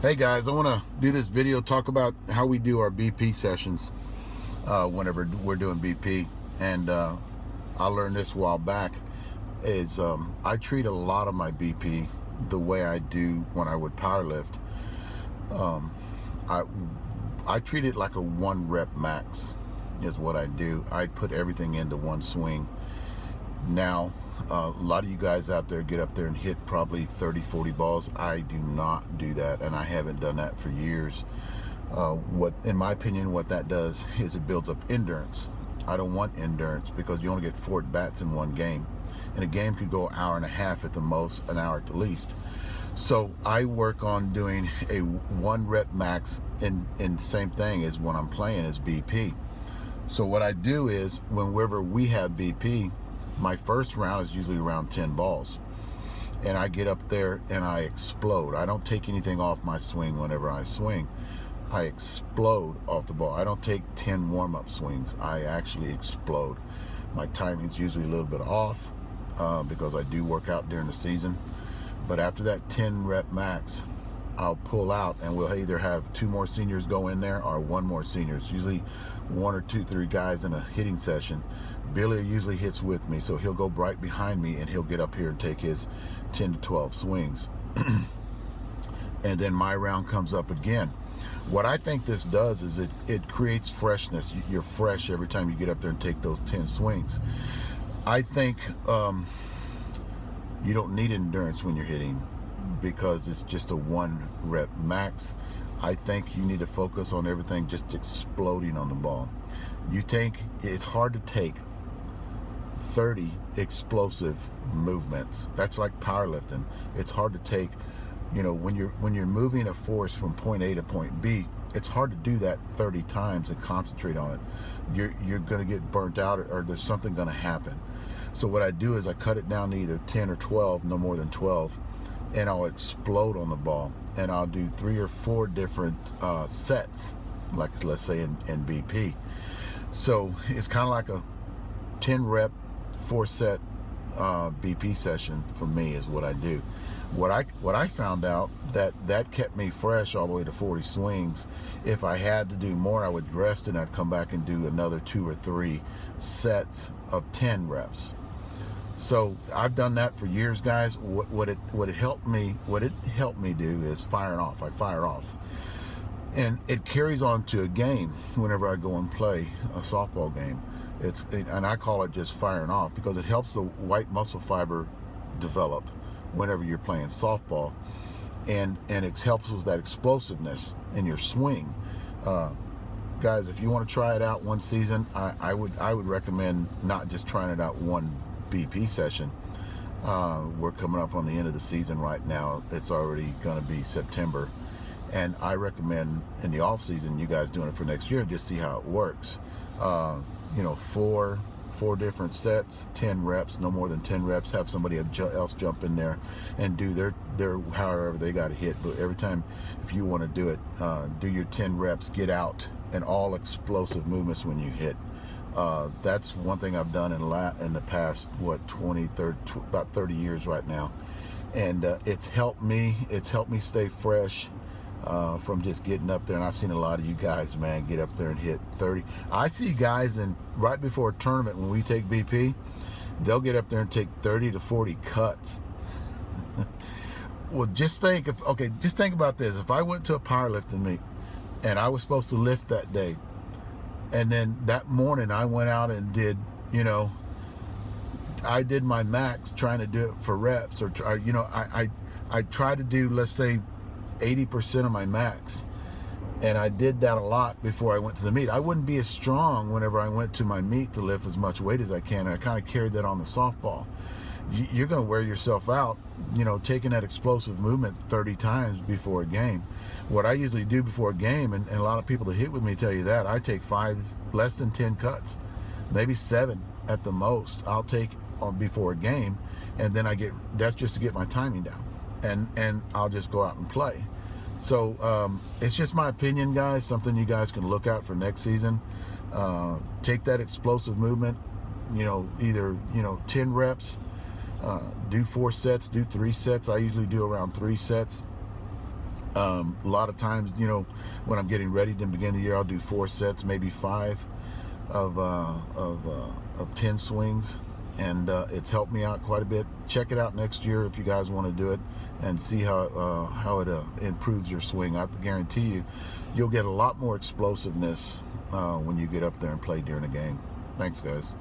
Hey guys, I want to do this video, talk about how we do our BP sessions whenever we're doing BP. And I learned this a while back is I treat a lot of my BP the way I do when I would powerlift. I treat it like a 1 rep max is what I do. I put everything into one swing. Now, a lot of you guys out there get up there and hit probably 30-40 balls. I do not do that, and I haven't done that for years. In my opinion, what that does is it builds up endurance. I don't want endurance because you only get 4 at-bats in one game, and a game could go an hour and a half at the most, an hour at the least. So I work on doing a 1 rep max, and the same thing as when I'm playing is BP. So what I do is whenever we have BP, my first round is usually around 10 balls, and I get up there and I explode. I don't take anything off my swing. Whenever I swing, I explode off the ball. I don't take 10 warm-up swings. I actually explode. My timing's usually a little bit off because I do work out during the season, but after that 10 rep max, I'll pull out and we'll either have 2 more seniors go in there or 1 more seniors, usually 1 or 2, 3 guys in a hitting session. Billy usually hits with me, so he'll go right behind me and he'll get up here and take his 10 to 12 swings. And then my round comes up again. What I think this does is it creates freshness. You're fresh every time you get up there and take those 10 swings. I think you don't need endurance when you're hitting, because it's just a 1 rep max. I think you need to focus on everything just exploding on the ball. It's hard to take 30 explosive movements. That's like powerlifting. It's hard to take, when you're moving a force from point A to point B, it's hard to do that 30 times and concentrate on it. You're going to get burnt out, or there's something going to happen. So what I do is I cut it down to either 10 or 12, no more than 12, and I'll explode on the ball, and I'll do 3 or 4 different sets, like let's say in BP. So it's kind of like a 10 rep 4 set BP session for me is what I do. What I found out that kept me fresh all the way to 40 swings. If I had to do more, I would rest and I'd come back and do another 2 or 3 sets of 10 reps. So I've done that for years, guys. What it helped me do is firing off. I fire off, and it carries on to a game. Whenever I go and play a softball game, and I call it just firing off because it helps the white muscle fiber develop whenever you're playing softball, and it helps with that explosiveness in your swing. Guys, if you want to try it out one season, I would recommend not just trying it out one BP session. We're coming up on the end of the season right now. It's already going to be September, and I recommend in the off season you guys doing it for next year and just see how it works. 4 different sets, 10 reps, no more than 10 reps. Have somebody else jump in there and do their however they got to hit. But every time, if you want to do it, do your 10 reps, get out, and all explosive movements when you hit. That's one thing I've done in the past, about 30 years right now, and it's helped me stay fresh from just getting up there. And I've seen a lot of you guys, man, get up there and hit 30. I see guys right before a tournament when we take BP, they'll get up there and take 30 to 40 cuts. Well, just think about this. If I went to a powerlifting meet and I was supposed to lift that day, and then that morning I went out and did, I did my max trying to do it for reps, or I tried to do, let's say, 80% of my max, and I did that a lot before I went to the meet. I wouldn't be as strong whenever I went to my meet to lift as much weight as I can, and I kind of carried that on the softball. You're going to wear yourself out, taking that explosive movement 30 times before a game. What I usually do before a game, and a lot of people that hit with me tell you that, I take 5, less than 10 cuts, maybe 7 at the most. I'll take on before a game, and then that's just to get my timing down, and I'll just go out and play. So it's just my opinion, guys. Something you guys can look out for next season. Take that explosive movement, either 10 reps. Do 4 sets, do 3 sets. I usually do around 3 sets. A lot of times, you know, when I'm getting ready to begin the year, I'll do 4 sets, maybe 5 of 10 swings, and it's helped me out quite a bit. Check it out next year if you guys want to do it and see how it improves your swing. I guarantee you, you'll get a lot more explosiveness when you get up there and play during a game. Thanks, guys.